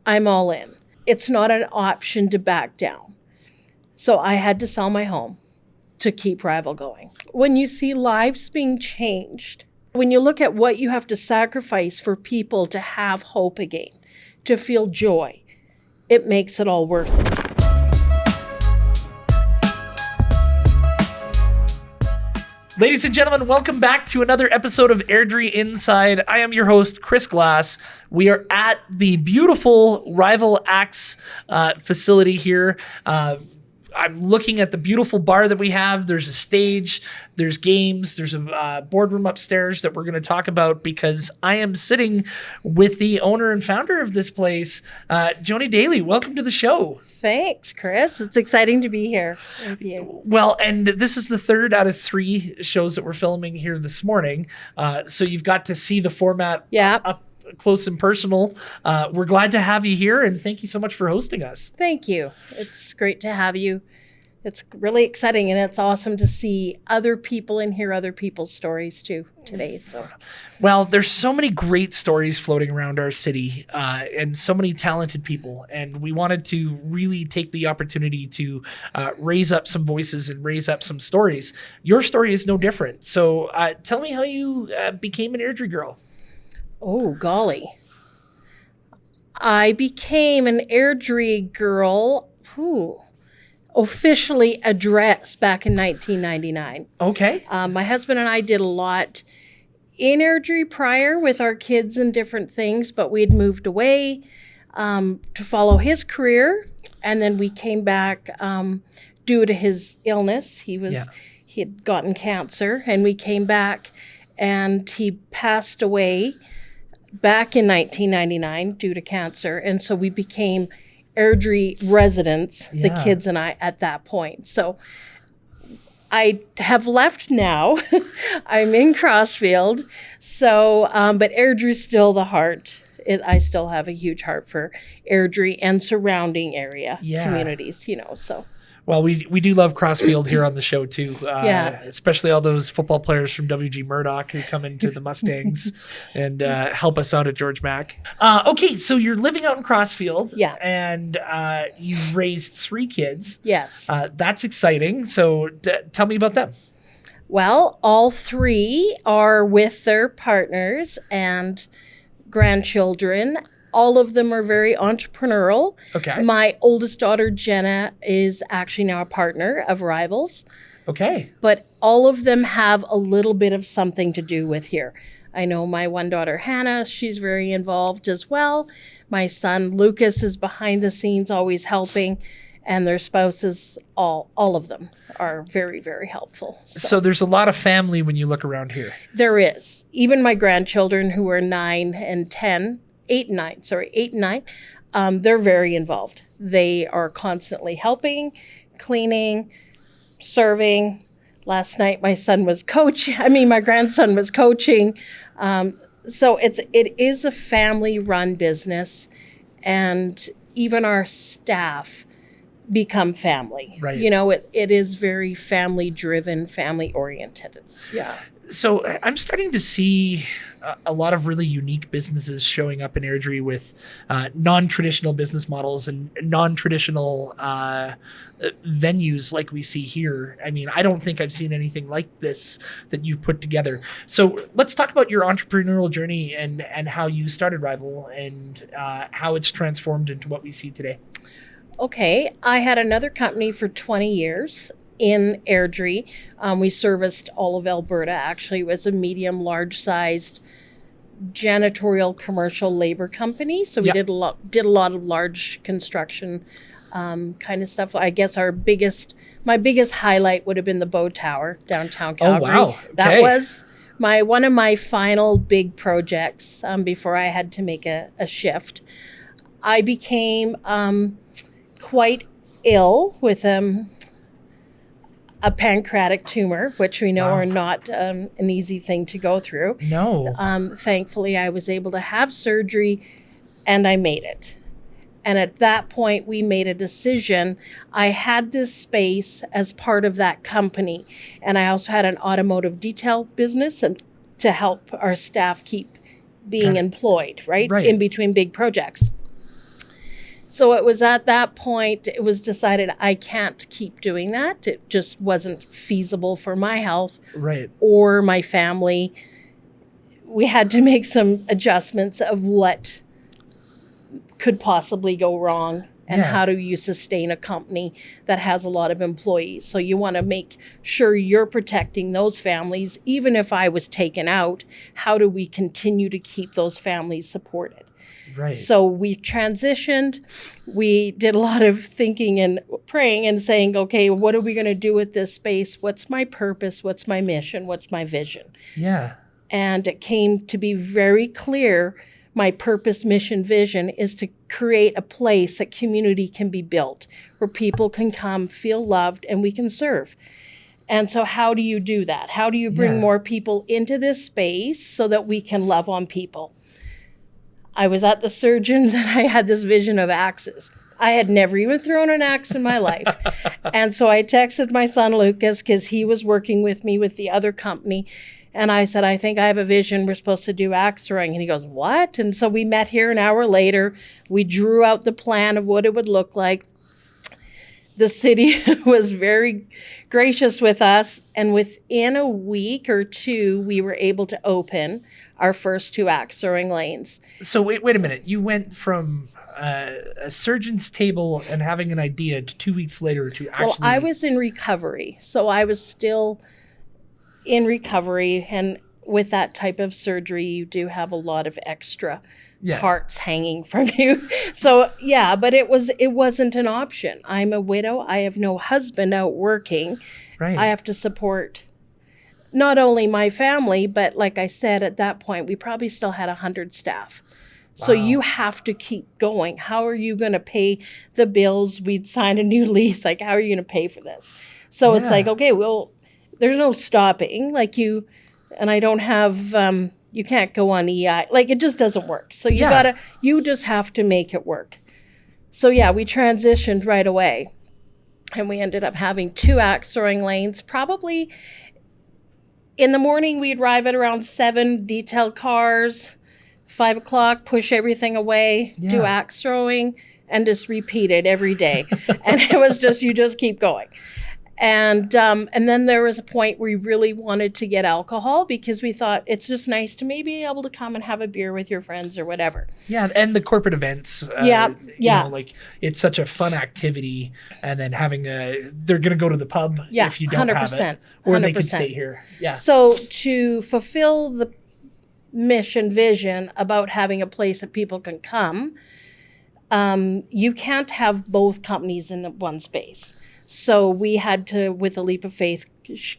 I'm all in. It's not an option to back down. So I had to sell my home to keep Rival going. When you see lives being changed, when you look at what you have to sacrifice for people to have hope again, to feel joy, it makes it all worth it. Ladies and gentlemen, welcome back to another episode of Airdrie Inside. I am your host, Chris Glass. We are at the beautiful Rival Axe facility here. I'm looking at the beautiful bar that we have. There's a stage, there's games, there's a boardroom upstairs that we're going to talk about because I am sitting with the owner and founder of this place, Joni Daley. Welcome to the show. Thanks, Chris. It's exciting to be here with you. Well, and this is the third out of 3 shows that we're filming here this morning. So you've got to see the format up close and personal. We're glad to have you here, and thank you so much for hosting us. Thank you. It's great to have you. It's really exciting, and it's awesome to see other people and hear other people's stories too today. So, well, there's so many great stories floating around our city, and so many talented people, and we wanted to really take the opportunity to raise up some voices and raise up some stories. Your story is no different. So tell me how you became an Airdrie girl. Oh, golly. I became an Airdrie girl, officially addressed back in 1999. Okay. My husband and I did a lot in Airdrie prior with our kids and different things, but we had moved away to follow his career. And then we came back due to his illness. He had gotten cancer, and we came back and he passed away back in 1999 due to cancer. And so we became Airdrie residents, the kids and I, at that point. So I have left now. I'm in Crossfield. So, but Airdrie's still the heart. I still have a huge heart for Airdrie and surrounding area communities, so. Well, we do love Crossfield here on the show too. Especially all those football players from W.G. Murdoch who come into the Mustangs and help us out at George Mack. Okay, so you're living out in Crossfield. Yeah. And you've raised 3 kids. Yes. That's exciting. So tell me about them. Well, all 3 are with their partners and grandchildren. All of them are very entrepreneurial. Okay. My oldest daughter, Jenna, is actually now a partner of Rivals. Okay. But all of them have a little bit of something to do with here. I know my one daughter, Hannah, she's very involved as well. My son, Lucas, is behind the scenes, always helping. And their spouses, all of them are very, very helpful. So there's a lot of family when you look around here. There is. Even my grandchildren, who are 8 and 9, they're very involved. They are constantly helping, cleaning, serving. Last night, my grandson was coaching. So it is a family-run business, and even our staff become family. Right. It is very family-driven, family-oriented. Yeah. So I'm starting to see a lot of really unique businesses showing up in Airdrie with non-traditional business models and non-traditional venues like we see here. I mean, I don't think I've seen anything like this that you put together. So let's talk about your entrepreneurial journey and how you started Rival and how it's transformed into what we see today. Okay. I had another company for 20 years. In Airdrie. We serviced all of Alberta. Actually, it was a medium, large-sized janitorial commercial labor company. So we did a lot of large construction kind of stuff. I guess my biggest highlight would have been the Bow Tower downtown Calgary. Oh, wow. Okay. That was one of my final big projects before I had to make a shift. I became quite ill with a pancreatic tumor, which we know are not an easy thing to go through. No. Thankfully, I was able to have surgery, and I made it. And at that point, we made a decision. I had this space as part of that company, and I also had an automotive detail business and to help our staff keep being employed, right, in between big projects. So it was at that point, it was decided I can't keep doing that. It just wasn't feasible for my health Right. or my family. We had to make some adjustments of what could possibly go wrong and Yeah. how do you sustain a company that has a lot of employees. So you want to make sure you're protecting those families. Even if I was taken out, how do we continue to keep those families supported? Right. So we transitioned. We did a lot of thinking and praying and saying, okay, what are we going to do with this space? What's my purpose? What's my mission? What's my vision? Yeah. And it came to be very clear. My purpose, mission, vision is to create a place that community can be built where people can come, feel loved, and we can serve. And so how do you do that? How do you bring Yeah. more people into this space so that we can love on people? I was at the surgeon's and I had this vision of axes. I had never even thrown an axe in my life. And so I texted my son Lucas because he was working with me with the other company. And I said, I think I have a vision. We're supposed to do axe throwing. And he goes, what? And so we met here an hour later. We drew out the plan of what it would look like. The city was very gracious with us. And within a week or two, we were able to open our first 2 axe throwing lanes. So wait a minute. You went from a surgeon's table and having an idea to 2 weeks later to actually. Well, I was in recovery. So I was still in recovery. And with that type of surgery, you do have a lot of extra parts hanging from you. So yeah, but it wasn't an option. I'm a widow. I have no husband out working. Right. I have to support not only my family, but like I said, at that point, we probably still had 100 staff. So Wow. you have to keep going. How are you going to pay the bills? We'd signed a new lease. Like, how are you going to pay for this? So it's Yeah. like, okay, well, there's no stopping. Like and I don't have, you can't go on EI. Like, it just doesn't work. So you just have to make it work. So yeah, we transitioned right away. And we ended up having 2 axe throwing lanes. Probably in the morning, we'd arrive at around 7, detail cars. 5 o'clock, push everything away, do axe throwing, and just repeat it every day. And it was just, you just keep going. And then there was a point where we really wanted to get alcohol because we thought it's just nice to maybe be able to come and have a beer with your friends or whatever. Yeah, and the corporate events. Yeah. You know, like it's such a fun activity, and then they're gonna go to the pub if you don't 100%, have it, or they can 100%. stay here. Yeah. So to fulfill the mission vision about having a place that people can come, you can't have both companies in one space. So we had to, with a leap of faith,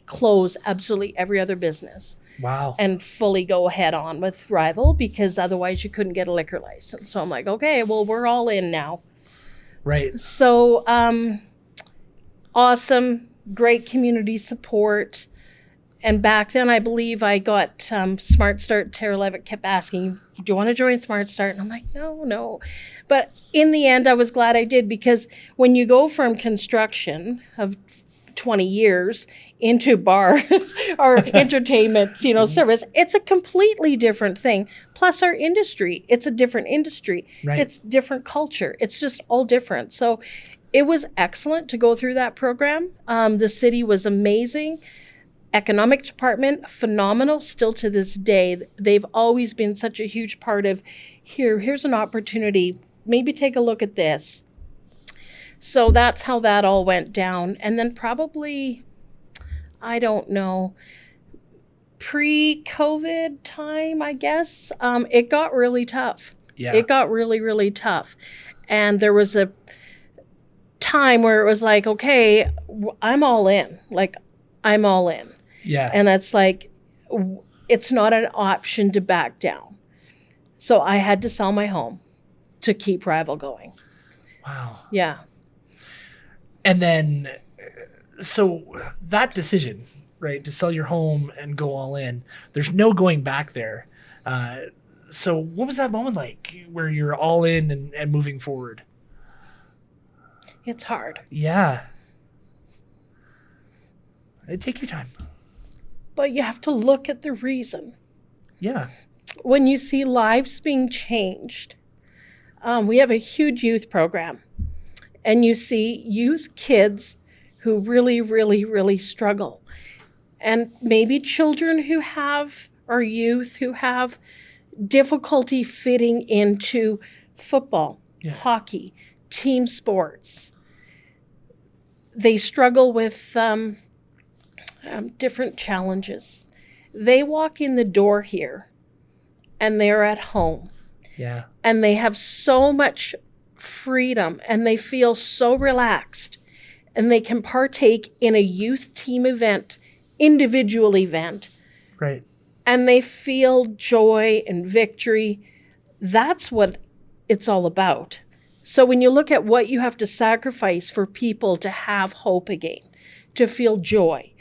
close absolutely every other business. Wow. And fully go head on with Rival because otherwise you couldn't get a liquor license. So I'm like, okay, well, we're all in now. Right. So awesome, great community support. And back then, I believe I got Smart Start. Tara Levitt kept asking, do you want to join Smart Start? And I'm like, no. But in the end, I was glad I did because when you go from construction of 20 years into bars or entertainment, service, it's a completely different thing. Plus our industry, it's a different industry. Right. It's different culture. It's just all different. So it was excellent to go through that program. The city was amazing. Economic department, phenomenal still to this day. They've always been such a huge part of here's an opportunity. Maybe take a look at this. So that's how that all went down. And then probably, I don't know, pre-COVID time, I guess, it got really tough. Yeah. It got really, really tough. And there was a time where it was like, okay, I'm all in. Like, I'm all in. Yeah. And that's like, it's not an option to back down. So I had to sell my home to keep Rival going. Wow. Yeah. And then, so that decision, right, to sell your home and go all in, there's no going back there. So what was that moment like where you're all in and moving forward? It's hard. Yeah. Take your time. But you have to look at the reason. Yeah. When you see lives being changed, we have a huge youth program, and you see youth kids who really, really, really struggle. And maybe children who have, or youth who have difficulty fitting into football, hockey, team sports. They struggle with different challenges. They walk in the door here and they're at home. Yeah. And they have so much freedom and they feel so relaxed, and they can partake in a youth team event, individual event. Right. And they feel joy and victory. That's what it's all about. So when you look at what you have to sacrifice for people to have hope again, to feel joy,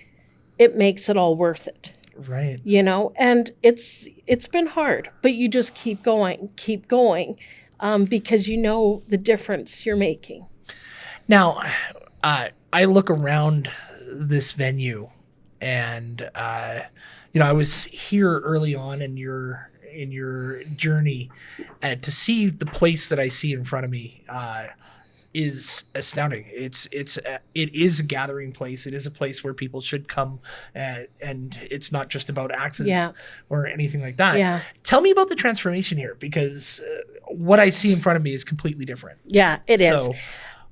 it makes it all worth it. Right. You know, and it's been hard, but you just keep going, because you know the difference you're making. Now, I look around this venue, and I was here early on in your journey, to see the place that I see in front of me is astounding. It is a gathering place. It is a place where people should come, and it's not just about axes or anything like that. Yeah. Tell me about the transformation here, because what I see in front of me is completely different. Yeah, it is. So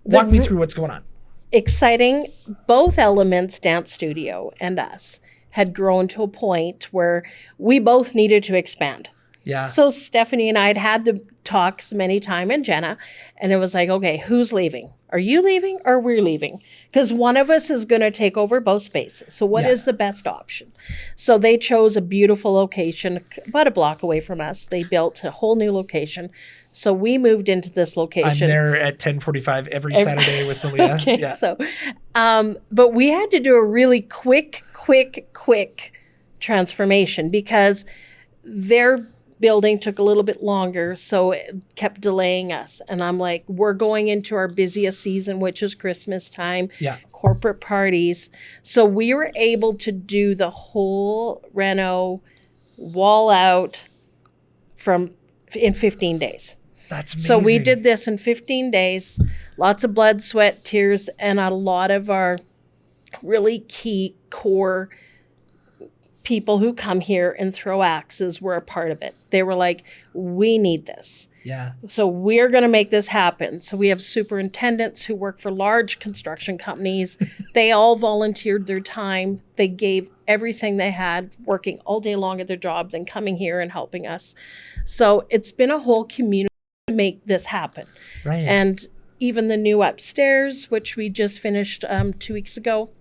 walk me through what's going on. Exciting. Both elements, dance studio and us, had grown to a point where we both needed to expand. Yeah. So Stephanie and I had the talks many times, and Jenna, and it was like, okay, who's leaving? Are you leaving or we're leaving? Because one of us is going to take over both spaces. So what is the best option? So they chose a beautiful location about a block away from us. They built a whole new location. So we moved into this location. I'm there at 10:45 every Saturday with Malia. Okay, yeah. So, but we had to do a really quick transformation because their building took a little bit longer, so it kept delaying us. And I'm like, we're going into our busiest season, which is Christmas time, corporate parties. So we were able to do the whole reno, wall out in 15 days. That's amazing. So we did this in 15 days, lots of blood, sweat, tears, and a lot of our really key core people who come here and throw axes were a part of it. They were like, we need this. Yeah. So we're going to make this happen. So we have superintendents who work for large construction companies. They all volunteered their time. They gave everything they had, working all day long at their job, then coming here and helping us. So it's been a whole community to make this happen. Right. And even the new upstairs, which we just finished 2 weeks ago,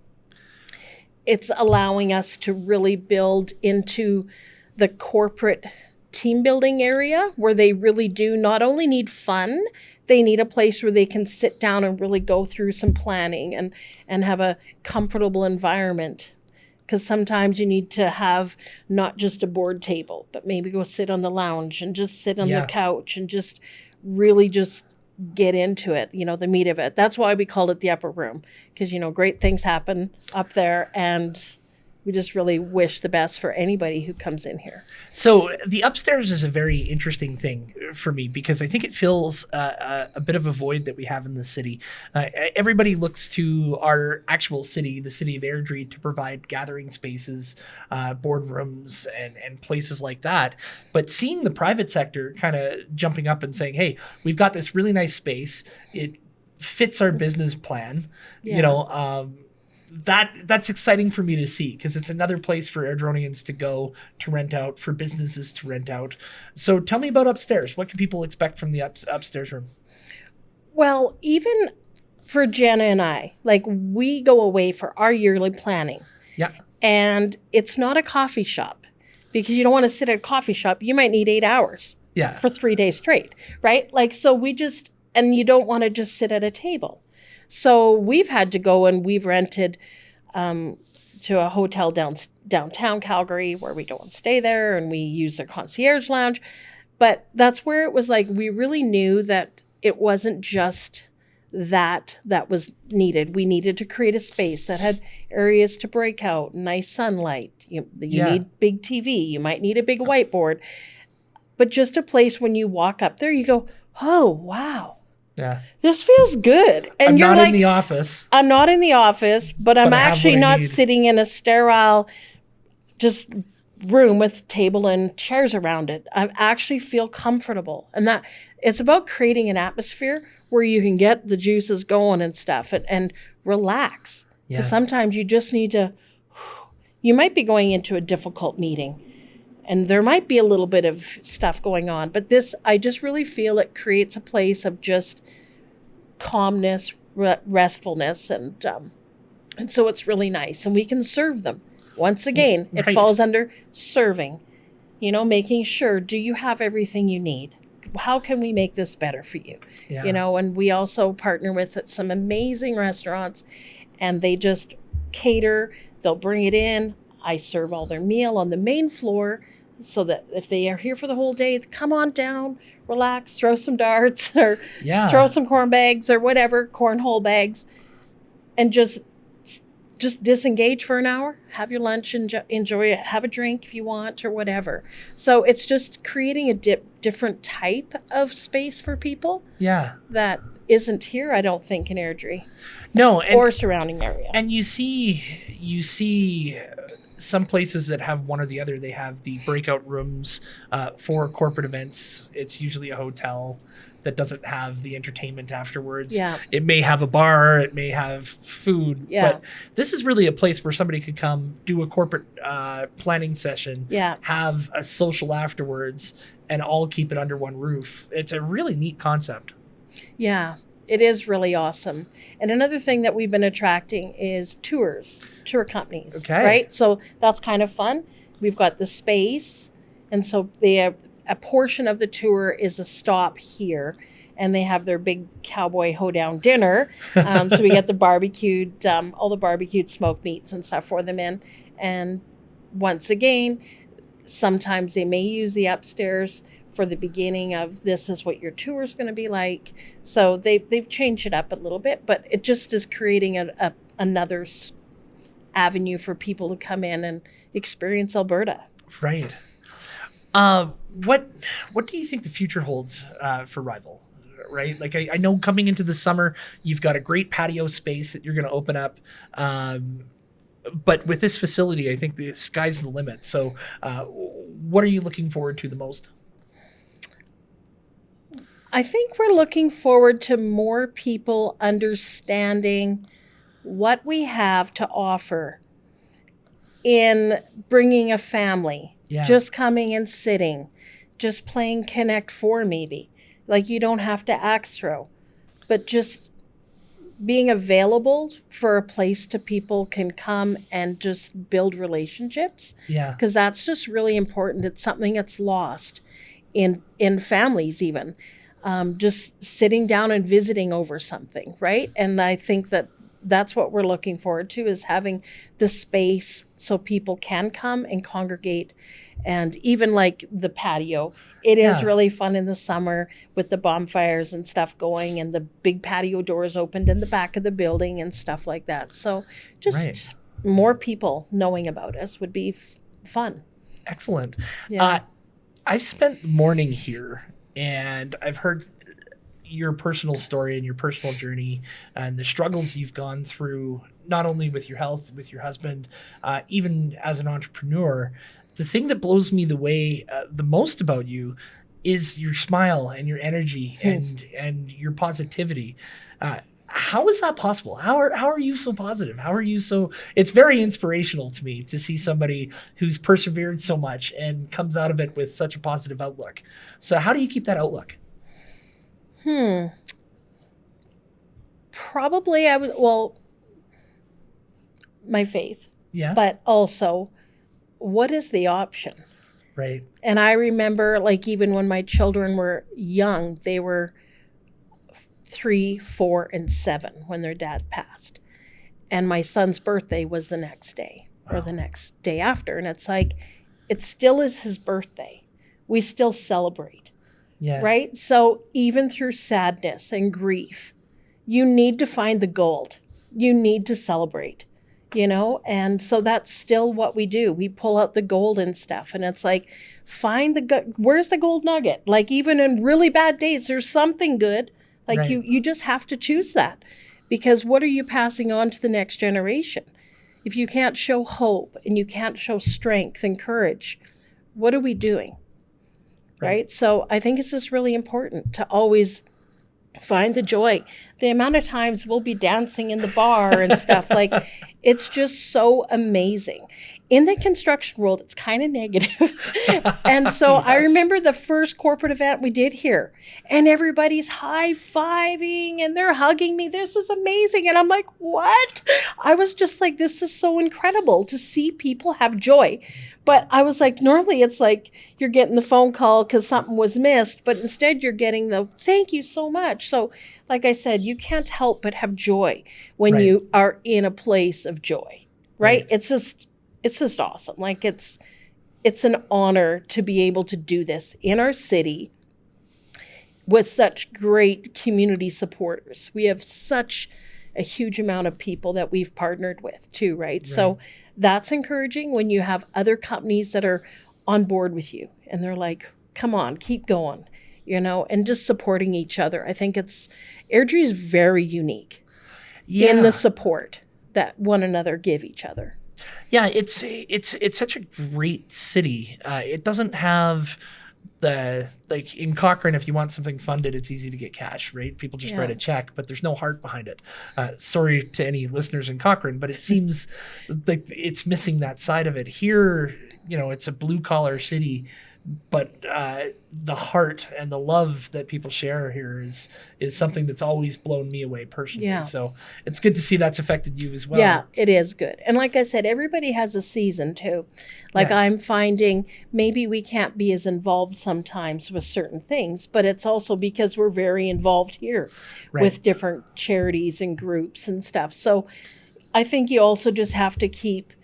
it's allowing us to really build into the corporate team building area where they really do not only need fun, they need a place where they can sit down and really go through some planning and have a comfortable environment. Because sometimes you need to have not just a board table, but maybe go sit on the lounge and just sit on the couch and just really just get into it, the meat of it. That's why we called it the upper room, because, great things happen up there, and we just really wish the best for anybody who comes in here. So the upstairs is a very interesting thing for me, because I think it fills a bit of a void that we have in the city. Everybody looks to our actual city, the city of Airdrie, to provide gathering spaces, boardrooms, and places like that. But seeing the private sector kind of jumping up and saying, hey, we've got this really nice space. It fits our business plan, that's exciting for me to see, because it's another place for Airdronians to go to rent out, for businesses to rent out. So tell me about upstairs. What can people expect from the upstairs room? Well, even for Jenna and I, we go away for our yearly planning. Yeah. And it's not a coffee shop, because you don't want to sit at a coffee shop. You might need 8 hours for 3 days straight, right? So and you don't want to just sit at a table. So we've had to go, and we've rented to a hotel downtown Calgary where we go and stay there, and we use their concierge lounge. But that's where it was we really knew that it wasn't just that was needed. We needed to create a space that had areas to break out, nice sunlight. You need big TV. You might need a big whiteboard. But just a place when you walk up there, you go, oh, wow, Yeah. this feels good. And I'm you're not like, in the office. I'm not in the office, but I'm But I have actually what I not need. sitting in a sterile, just room with table and chairs around it. I actually feel comfortable. And that it's about creating an atmosphere where you can get the juices going and stuff and relax. Yeah. Because sometimes you just need to, you might be going into a difficult meeting and there might be a little bit of stuff going on. But this, I just really feel it creates a place of just calmness, restfulness, and so it's really nice. And we can serve them. Once again, it Right. falls under serving, making sure, do you have everything you need? How can we make this better for you? Yeah. And we also partner with some amazing restaurants and they just cater, they'll bring it in. I serve all their meal on the main floor so that if they are here for the whole day, come on down, relax, throw some darts or Yeah. throw some corn bags or whatever, cornhole bags, and just disengage for an hour, have your lunch, enjoy it, have a drink if you want or whatever. So it's just creating a different type of space for people Yeah. that isn't here, I don't think, in Airdrie No. or surrounding area. And you see some places that have one or the other. They have the breakout rooms for corporate events. It's usually a hotel that doesn't have the entertainment afterwards. Yeah. It may have a bar, it may have food, Yeah. but this is really a place where somebody could come, do a corporate planning session, Yeah. have a social afterwards, and all keep it under one roof. It's a really neat concept. Yeah, it is really awesome. And another thing that we've been attracting is tour companies. Okay. Right? So that's kind of fun. We've got the space. And so a portion of the tour is a stop here. And they have their big cowboy hoedown dinner. So we get all the barbecued smoked meats and stuff for them in. And once again, sometimes they may use the upstairs for the beginning of this is what your tour is going to be like. So they've changed it up a little bit, but it just is creating another avenue for people to come in and experience Alberta. Right. What do you think the future holds for Rival? Right? Like I know coming into the summer, you've got a great patio space that you're going to open up. But with this facility, I think the sky's the limit. So what are you looking forward to the most? I think we're looking forward to more people understanding what we have to offer in bringing a family, Yeah. just coming and sitting, just playing Connect 4 maybe. Like you don't have to axe throw, but just being available for a place to people can come and just build relationships. Yeah. Because that's just really important. It's something that's lost in families even. Just sitting down and visiting over something, right? And I think that's what we're looking forward to, is having the space so people can come and congregate. And even like the patio, it is Yeah. really fun in the summer with the bonfires and stuff going and the big patio doors opened in the back of the building and stuff like that. So just Right. more people knowing about us would be fun. Excellent. Yeah. I've spent the morning here and I've heard your personal story and your personal journey and the struggles you've gone through, not only with your health, with your husband, even as an entrepreneur. The thing that blows me the most about you is your smile and your energy and your positivity. How is that possible? How are you so positive? How are you so? It's very inspirational to me to see somebody who's persevered so much and comes out of it with such a positive outlook. So how do you keep that outlook? Probably my faith, Yeah. but also what is the option? Right. And I remember, like, even when my children were young, they were 3, 4, and 7 when their dad passed. And my son's birthday was the next day or the next day after. And it's like, it still is his birthday. We still celebrate, Yeah. right? So even through sadness and grief, you need to find the gold. You need to celebrate. and so that's still what we do. We pull out the gold and stuff, and it's like, where's the gold nugget? Like, even in really bad days, there's something good. Like, Right. you just have to choose that, because what are you passing on to the next generation? If you can't show hope and you can't show strength and courage, what are we doing? Right? So I think it's just really important to always find the joy. The amount of times we'll be dancing in the bar and stuff, like, it's just so amazing. In the construction world, it's kind of negative. And so I Yes. remember the first corporate event we did here, and everybody's high-fiving and they're hugging me. This is amazing. And I'm like, what? I was just like, this is so incredible to see people have joy. But I was like, normally it's like you're getting the phone call because something was missed, but instead you're getting the thank you so much. So like I said, you can't help but have joy when Right. you are in a place of joy, right? Right. It's just awesome. Like, it's an honor to be able to do this in our city with such great community supporters. We have such a huge amount of people that we've partnered with too, right? So that's encouraging when you have other companies that are on board with you and they're like, come on, keep going, and just supporting each other. I think Airdrie is very unique in the support that one another give each other. Yeah, it's such a great city. It doesn't have like in Cochrane, if you want something funded, it's easy to get cash, right? People just write a check, but there's no heart behind it. Sorry to any listeners in Cochrane, but it seems like it's missing that side of it. Here, it's a blue collar city, but the heart and the love that people share here is something that's always blown me away personally. Yeah. So it's good to see that's affected you as well. Yeah, it is good. And like I said, everybody has a season too. Like, I'm finding maybe we can't be as involved sometimes with certain things, but it's also because we're very involved here with different charities and groups and stuff. So I think you also just have to keep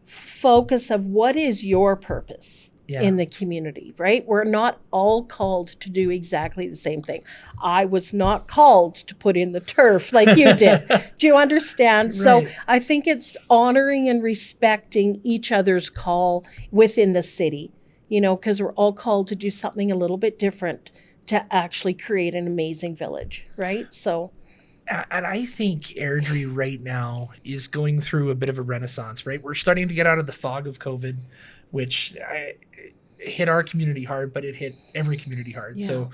focus of what is your purpose in the community, right? We're not all called to do exactly the same thing. I was not called to put in the turf like you did. Do you understand? Right. So I think it's honoring and respecting each other's call within the city, because we're all called to do something a little bit different to actually create an amazing village, right? So. And I think Airdrie right now is going through a bit of a renaissance, right? We're starting to get out of the fog of COVID, which hit our community hard, but it hit every community hard. Yeah. So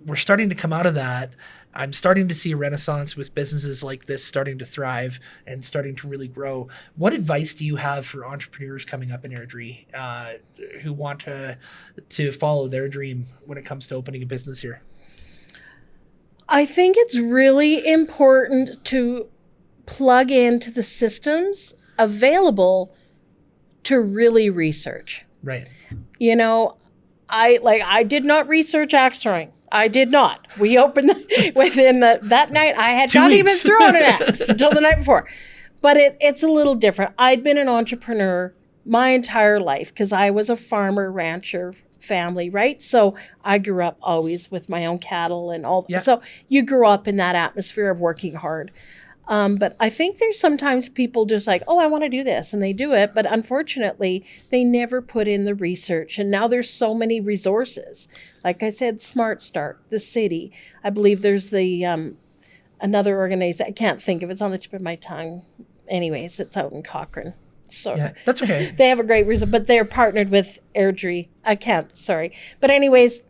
we're starting to come out of that. I'm starting to see a renaissance with businesses like this starting to thrive and starting to really grow. What advice do you have for entrepreneurs coming up in Airdrie who want to follow their dream when it comes to opening a business here? I think it's really important to plug into the systems available to really research. Right. I did not research axe throwing. I did not. We opened within that night. I had 2 not even weeks. thrown an axe until the night before. But it's a little different. I'd been an entrepreneur my entire life because I was a farmer, rancher family, right? So I grew up always with my own cattle and all. Yeah. So you grew up in that atmosphere of working hard. But I think there's sometimes people just like, oh, I want to do this, and they do it. But unfortunately, they never put in the research. And now there's so many resources. Like I said, Smart Start, the city. I believe there's the another organization. I can't think of it. It's on the tip of my tongue. Anyways, it's out in Cochrane. So Yeah, that's okay. they have a great reason, but they're partnered with Airdrie. Sorry. But anyways,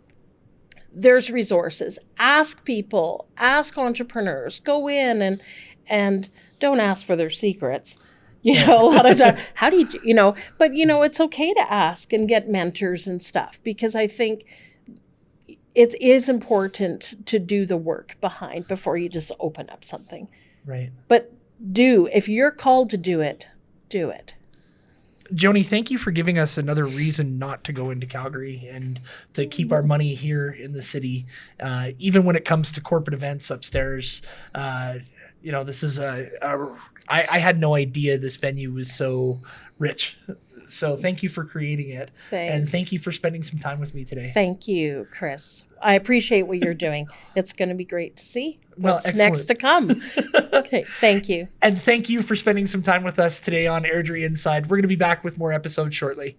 there's resources. Ask people, ask entrepreneurs, go in and don't ask for their secrets. A lot of times, how do you, but it's okay to ask and get mentors and stuff, because I think it is important to do the work behind before you just open up something. Right. But if you're called to do it, do it. Joni, thank you for giving us another reason not to go into Calgary and to keep our money here in the city. Even when it comes to corporate events upstairs, this is I had no idea this venue was so rich. So thank you for creating it. Thanks. And thank you for spending some time with me today. Thank you, Chris. I appreciate what you're doing. It's going to be great to see what's excellent. next to come. Okay, thank you. And thank you for spending some time with us today on Airdrie Inside. We're going to be back with more episodes shortly.